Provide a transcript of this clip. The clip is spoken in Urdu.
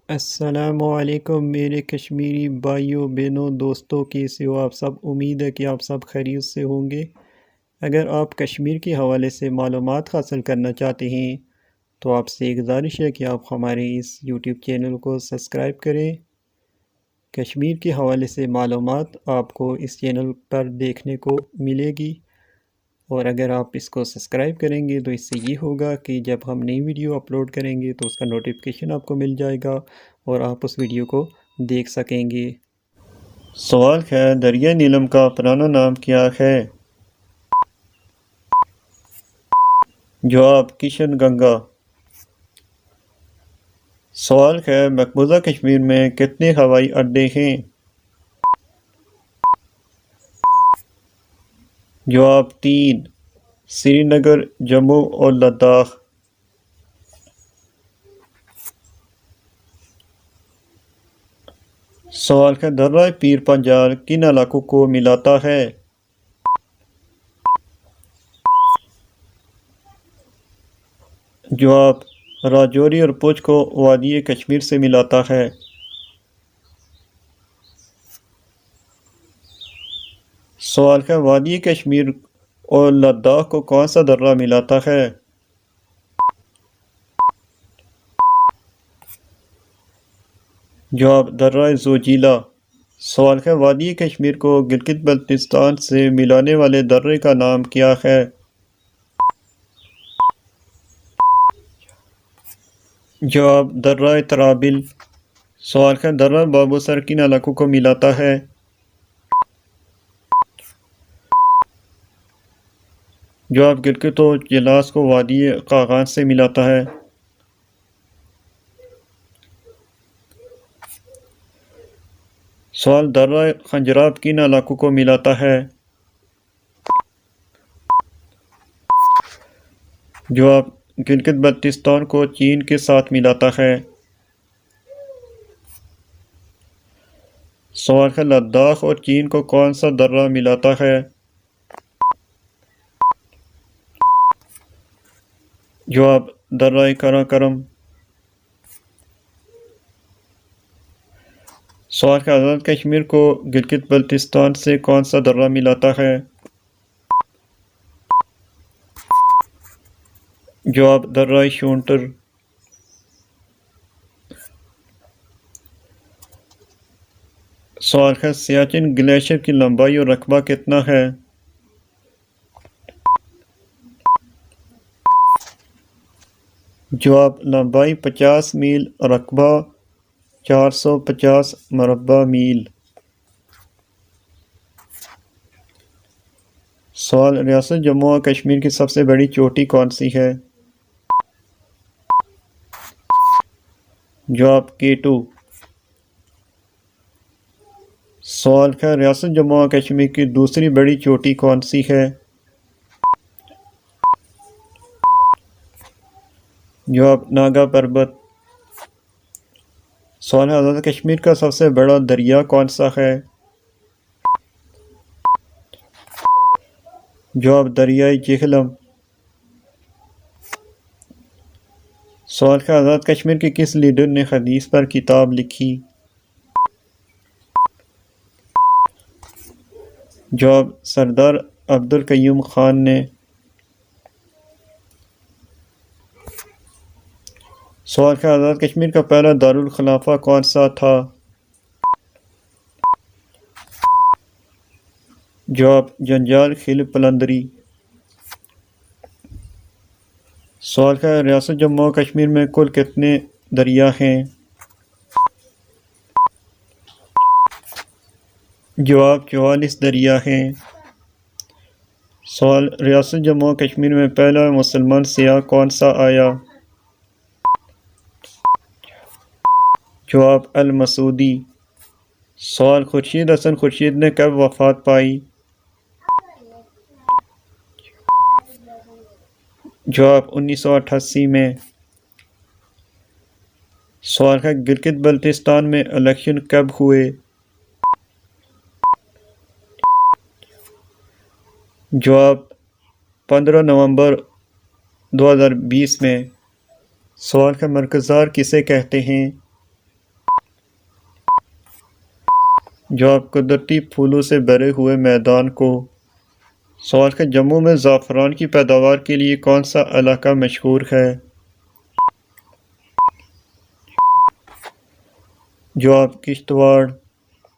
السلام علیکم میرے کشمیری بھائیوں بہنوں دوستوں، کیسے ہو آپ سب؟ امید ہے کہ آپ سب خیریت سے ہوں گے۔ اگر آپ کشمیر کے حوالے سے معلومات حاصل کرنا چاہتے ہیں تو آپ سے گزارش ہے کہ آپ ہمارے اس یوٹیوب چینل کو سبسکرائب کریں۔ کشمیر کے حوالے سے معلومات آپ کو اس چینل پر دیکھنے کو ملے گی، اور اگر آپ اس کو سبسکرائب کریں گے تو اس سے یہ ہوگا کہ جب ہم نئی ویڈیو اپلوڈ کریں گے تو اس کا نوٹیفیکیشن آپ کو مل جائے گا اور آپ اس ویڈیو کو دیکھ سکیں گے۔ سوال ہے، دریا نیلم کا پرانا نام کیا ہے؟ جواب، کشن گنگا۔ سوال ہے، مقبوضہ کشمیر میں کتنے ہوائی اڈے ہیں؟ جواب، 3: سری نگر، جموں اور لداخ۔ سوال ہے، درہ پیر پنجال کن علاقوں کو ملاتا ہے؟ جواب، راجوری اور پونچھ کو وادی کشمیر سے ملاتا ہے۔ سوال ہے، وادی کشمیر اور لداخ کو کون سا درہ ملاتا ہے؟ جواب، درہ زوجیلا۔ سوال ہے، وادی کشمیر کو گلگت بلتستان سے ملانے والے درے کا نام کیا ہے؟ جواب، درہ ترابل۔ سوال ہے، درہ بابوسر کن علاقوں کو ملاتا ہے؟ جواب، گلگت و جلاس کو وادی قاغان سے ملاتا ہے۔ سوال، درہ خنجراب کن علاقوں کو ملاتا ہے؟ جواب، گلگت بلتستان کو چین کے ساتھ ملاتا ہے۔ سوال ہے، لداخ اور چین کو کون سا درہ ملاتا ہے؟ جواب، درہ قراقرم۔ سوال ہے، آزاد کشمیر کو گلگت بلتستان سے کون سا درہ ملاتا ہے؟ جواب، درہ شونٹر۔ سوال ہے، سیاچن گلیشیر کی لمبائی اور رقبہ کتنا ہے؟ جواب، لمبائی 50 میل، رقبہ 450 مربع میل۔ سوال، ریاست جموں و کشمیر کی سب سے بڑی چوٹی کون سی ہے؟ جواب، K2۔ سوال ہے، ریاست جموں و کشمیر کی دوسری بڑی چوٹی کون سی ہے؟ جواب، ناگا پربت۔ سوال ہے، آزاد کشمیر کا سب سے بڑا دریا کون سا ہے؟ جواب، دریائے جہلم۔ سوال ہے، آزاد کشمیر کے کس لیڈر نے حدیث پر کتاب لکھی؟ جواب، سردار عبدالقیوم خان نے۔ سوال ہے، آزاد کشمیر کا پہلا دارالخلافہ کون سا تھا؟ جواب، جنجال خیل پلندری۔ سوال ہے، ریاست جموں و کشمیر میں کل کتنے دریا ہیں؟ جواب، 44 دریا ہیں۔ سوال، ریاست جموں و کشمیر میں پہلا مسلمان سیاح کون سا آیا؟ جواب، المسعودی۔ سوال، خورشید حسن خورشید نے کب وفات پائی؟ جواب، 1988 میں۔ سوال ہے، گلگت بلتستان میں الیکشن کب ہوئے؟ جواب، 15 نومبر 2020 میں۔ سوال ہے، مرکزدار کسے کہتے ہیں؟ جواب قدرتی پھولوں سے بھرے ہوئے میدان کو۔ سوال کا جموں میں زعفران کی پیداوار کے لیے کون سا علاقہ مشہور ہے؟ جواب کشتواڑ۔